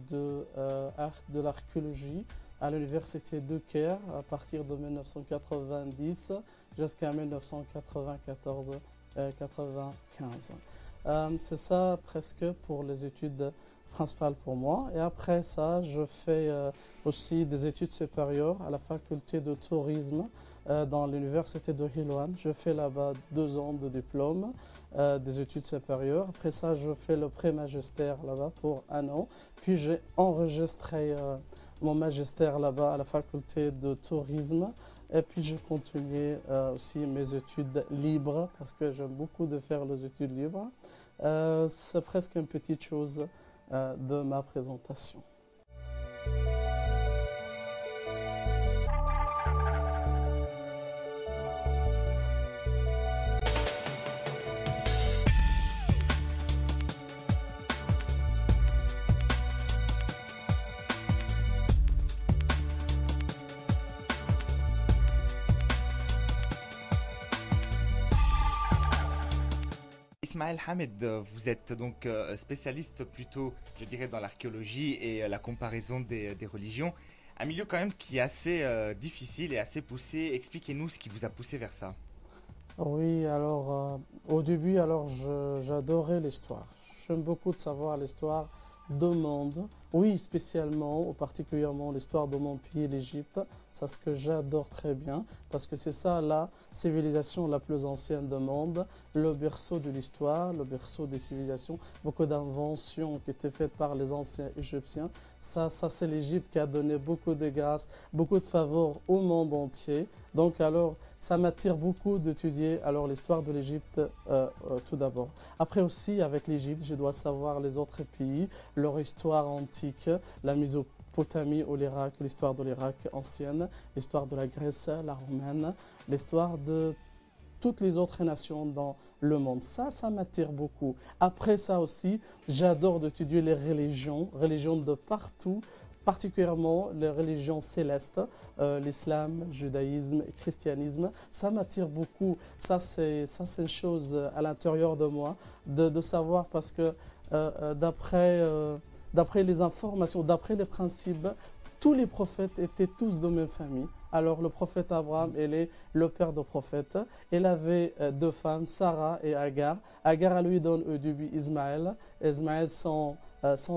de l'archéologie à l'université de Caire à partir de 1990 jusqu'à 1994-95. C'est ça presque pour les études principales pour moi. Et après ça, je fais aussi des études supérieures à la faculté de tourisme dans l'université de Hilwan. Je fais là-bas 2 ans de diplôme des études supérieures. Après ça, je fais le pré-magistère là-bas pour 1 an. Puis j'ai enregistré mon magistère là-bas à la faculté de tourisme. Et puis je continue aussi mes études libres parce que j'aime beaucoup de faire les études libres. C'est presque une petite chose de ma présentation. Ismaël Hamed, vous êtes donc spécialiste plutôt, je dirais, dans l'archéologie et la comparaison des religions. Un milieu quand même qui est assez difficile et assez poussé. Expliquez-nous ce qui vous a poussé vers ça. Oui, alors au début, alors j'adorais l'histoire. J'aime beaucoup de savoir l'histoire du monde. Oui, spécialement ou particulièrement l'histoire de mon pays, l'Égypte. C'est ce que j'adore très bien parce que c'est ça la civilisation la plus ancienne du monde, le berceau de l'histoire, le berceau des civilisations. Beaucoup d'inventions qui étaient faites par les anciens Égyptiens. Ça c'est l'Égypte qui a donné beaucoup de grâce, beaucoup de faveurs au monde entier. Donc alors, ça m'attire beaucoup d'étudier alors l'histoire de l'Égypte tout d'abord. Après aussi, avec l'Égypte, je dois savoir les autres pays, leur histoire antique, la Mésopotamie ou l'Irak, l'histoire de l'Irak ancienne, l'histoire de la Grèce, la romaine, l'histoire de toutes les autres nations dans le monde. Ça m'attire beaucoup. Après ça aussi, j'adore d'étudier les religions de partout, particulièrement les religions célestes, l'islam, le judaïsme et le christianisme. Ça m'attire beaucoup. Ça, c'est une chose à l'intérieur de moi de savoir parce que d'après les informations, d'après les principes, tous les prophètes étaient tous de même famille. Alors le prophète Abraham, il est le père des prophètes. Il avait 2 femmes, Sarah et Agar. Agar elle lui donne au début Ismaël. Ismaël, son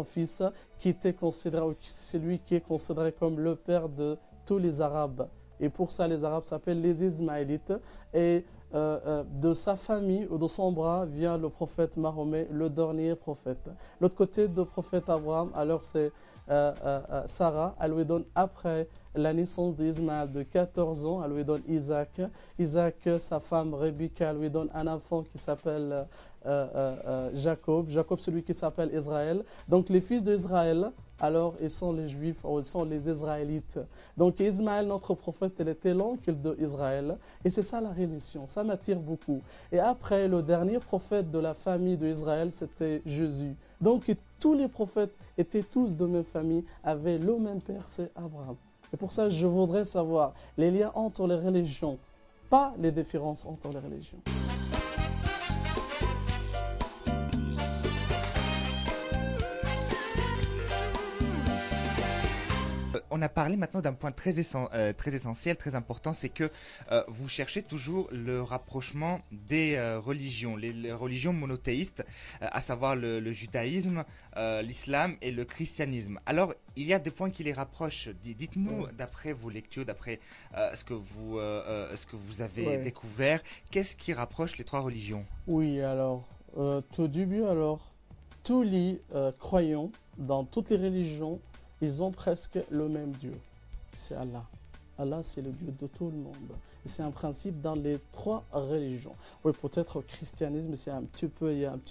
fils, qui était considéré, c'est lui qui est considéré comme le père de tous les Arabes. Et pour ça, les Arabes s'appellent les Ismaélites. Et de sa famille ou de son bras vient le prophète Mahomet, le dernier prophète. L'autre côté du prophète Abraham, alors c'est Sarah, elle lui donne après la naissance d'Ismaël de 14 ans, elle lui donne Isaac. Isaac, sa femme Rebecca, lui donne un enfant qui s'appelle Jacob. Jacob, celui qui s'appelle Israël. Donc les fils d'Israël, alors ils sont les Juifs, ou ils sont les Israélites. Donc Ismaël, notre prophète, il était l'oncle d'Israël. Et c'est ça la religion, ça m'attire beaucoup. Et après, le dernier prophète de la famille d'Israël, c'était Jésus. Donc tous les prophètes étaient tous de même famille, avaient le même père, c'est Abraham. Et pour ça, je voudrais savoir les liens entre les religions, pas les différences entre les religions. On a parlé maintenant d'un point très essentiel, très important, c'est que vous cherchez toujours le rapprochement des religions, les religions monothéistes, à savoir le judaïsme, l'islam et le christianisme. Alors, il y a des points qui les rapprochent. Dites-nous, d'après vos lectures, d'après ce que vous avez Ouais. découvert, qu'est-ce qui rapproche les 3 religions? Oui, alors, tout début, alors, tous les croyants dans toutes les religions, ils ont presque le même Dieu. C'est Allah. Allah, c'est le Dieu de tout le monde. Et c'est un principe dans les 3 religions. Oui, peut-être au christianisme, il y a un petit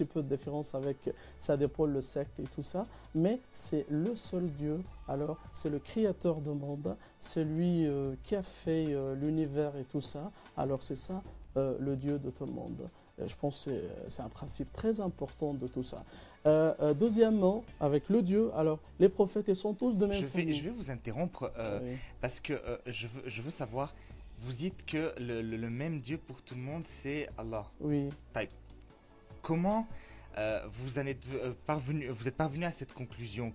peu de différence avec, ça dépend le secte et tout ça, mais c'est le seul Dieu. Alors, c'est le créateur du monde, celui qui a fait l'univers et tout ça. Alors, c'est ça, le Dieu de tout le monde. Je pense que c'est un principe très important de tout ça. Deuxièmement, avec le Dieu, alors les prophètes, ils sont tous de même Je famille. vais vous interrompre Oui, parce que je veux savoir, vous dites que le même Dieu pour tout le monde, c'est Allah. oui. Taïb. Comment vous êtes parvenu à cette conclusion?